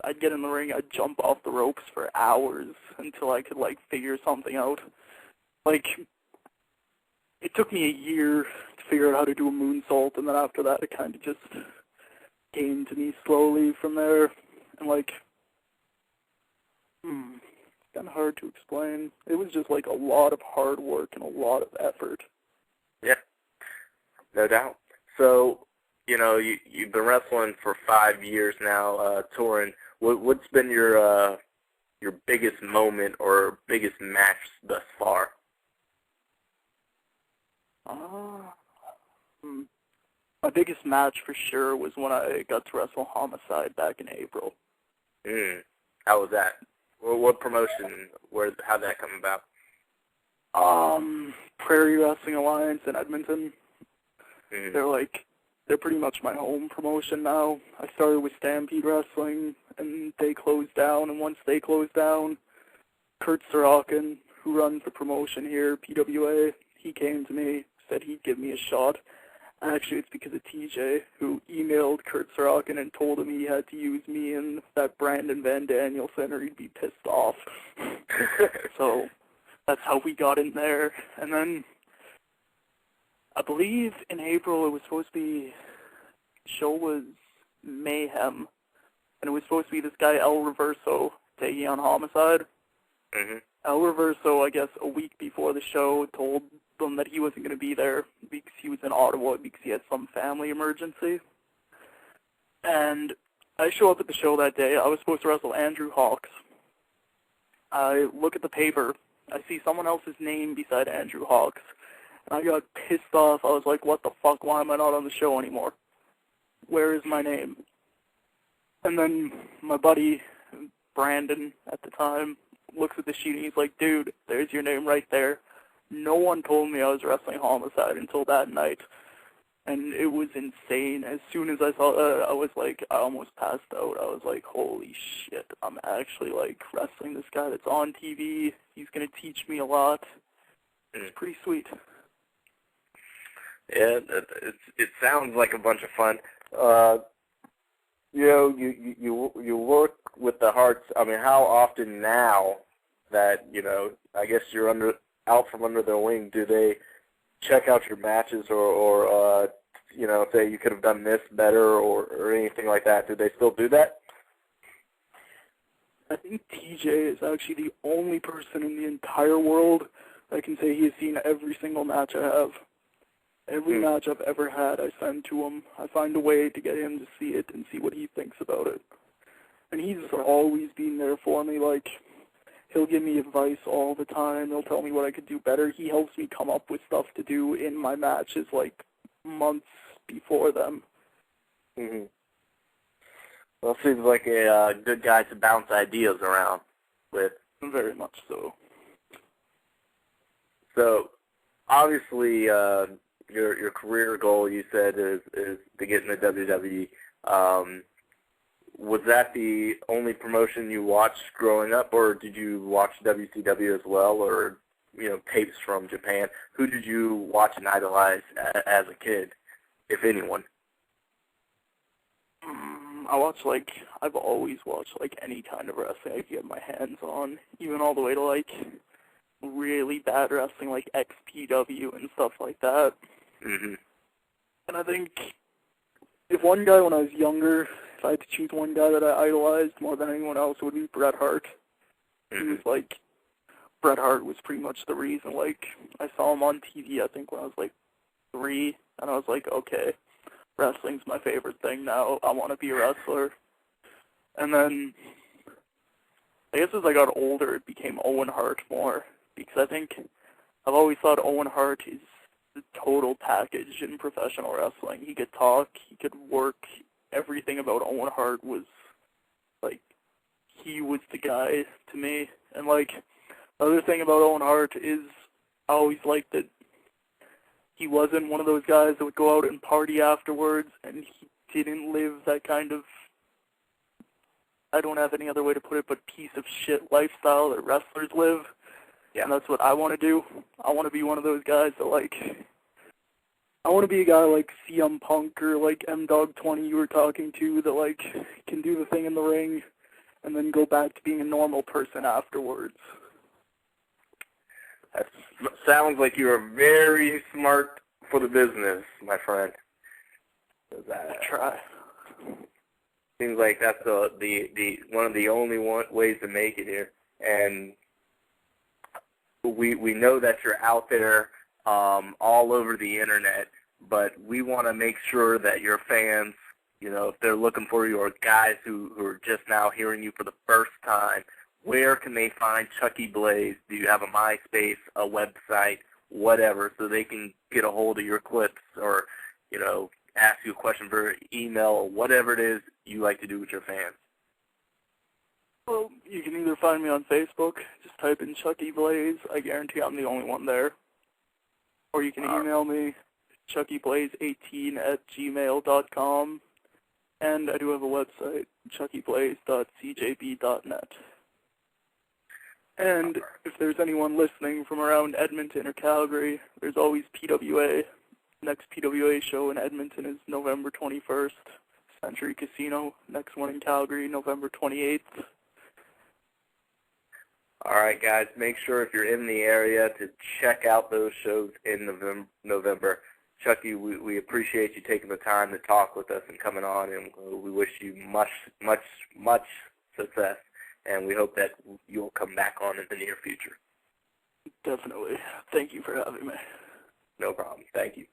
I'd get in the ring, I'd jump off the ropes for hours until I could, like, figure something out. Like, it took me a year to figure out how to do a moonsault, and then after that it kind of just came to me slowly from there. And, like, it's kind of hard to explain. It was just, like, a lot of hard work and a lot of effort. Yeah, no doubt. So, you know, you've been wrestling for 5 years now, touring. What's been your biggest moment or biggest match thus far? My biggest match for sure was when I got to wrestle Homicide back in April. How was that? What promotion? How'd that come about? Prairie Wrestling Alliance in Edmonton. Mm. They're pretty much my home promotion now. I started with Stampede Wrestling, and they closed down, and once they closed down, Kurt Sorokin, who runs the promotion here, PWA, he came to me, said he'd give me a shot. Actually, it's because of TJ, who emailed Kurt Sorokin and told him he had to use me and that Brandon Van Danielson or he'd be pissed off. So that's how we got in there. And then I believe in April it was supposed to be, the show was Mayhem, and it was supposed to be this guy El Reverso taking on Homicide. Mm-hmm. El Reverso, I guess, a week before the show told them that he wasn't going to be there because he was in Ottawa because he had some family emergency. And I show up at the show that day. I was supposed to wrestle Andrew Hawks. I look at the paper. I see someone else's name beside Andrew Hawks. And I got pissed off. I was like, what the fuck? Why am I not on the show anymore? Where is my name? And then my buddy, Brandon, at the time, looks at the sheet and he's like, dude, there's your name right there. No one told me I was wrestling Homicide until that night. And it was insane. As soon as I saw that, I was like, I almost passed out. I was like, holy shit, I'm actually, like, wrestling this guy that's on TV. He's going to teach me a lot. It's pretty sweet. Yeah, it sounds like a bunch of fun. You know, you work with the Hearts. I mean, how often now that, you know, I guess you're out from under their wing, do they check out your matches or you know, say you could have done this better or anything like that? Do they still do that? I think TJ is actually the only person in the entire world that can say he has seen every single match I have. Every match I've ever had, I send to him. I find a way to get him to see it and see what he thinks about it. And he's always been there for me. Like, he'll give me advice all the time. He'll tell me what I could do better. He helps me come up with stuff to do in my matches, like, months before them. Mm-hmm. Well, seems like a good guy to bounce ideas around with. Very much so. So, obviously, your career goal, you said, is to get in the WWE. Was that the only promotion you watched growing up, or did you watch WCW as well, or, you know, tapes from Japan? Who did you watch and idolize as a kid, if anyone? I've always watched, like, any kind of wrestling I could get my hands on, even all the way to, like, really bad wrestling, like XPW and stuff like that. Mm-hmm. And I think if one guy when I was younger, if I had to choose one guy that I idolized more than anyone else, it would be Bret Hart. Mm-hmm. He was, like, Bret Hart was pretty much the reason, like, I saw him on TV, I think, when I was, like, 3, and I was like, okay, wrestling's my favorite thing now. I want to be a wrestler. And then, I guess as I got older, it became Owen Hart more, because I think I've always thought Owen Hart is the total package in professional wrestling. He could talk, he could work. Everything about Owen Hart was, like, he was the guy to me. And, like, the other thing about Owen Hart is I always liked that he wasn't one of those guys that would go out and party afterwards, and he didn't live that kind of, I don't have any other way to put it, but piece of shit lifestyle that wrestlers live. Yeah, and that's what I want to do. I want to be one of those guys that, like, I want to be a guy like CM Punk or, like, M-Dog 20 you were talking to that, like, can do the thing in the ring, and then go back to being a normal person afterwards. That sounds like you are very smart for the business, my friend. I try. Seems like that's the one of the only ways to make it here. And we know that you're out there all over the internet, but we want to make sure that your fans, you know, if they're looking for you, or guys who are just now hearing you for the first time, where can they find Chucky Blaze? Do you have a MySpace, a website, whatever, so they can get a hold of your clips, or, you know, ask you a question for email, or whatever it is you like to do with your fans? Well, you can either find me on Facebook, just type in Chucky Blaze. I guarantee I'm the only one there. Or you can email me, chuckyblaze18@gmail.com. And I do have a website, chuckyblaze.cjb.net. And if there's anyone listening from around Edmonton or Calgary, there's always PWA. Next PWA show in Edmonton is November 21st. Century Casino. Next one in Calgary, November 28th. All right, guys, make sure if you're in the area to check out those shows in November. Chucky, we appreciate you taking the time to talk with us and coming on, and we wish you much, much, much success, and we hope that you'll come back on in the near future. Definitely. Thank you for having me. No problem. Thank you.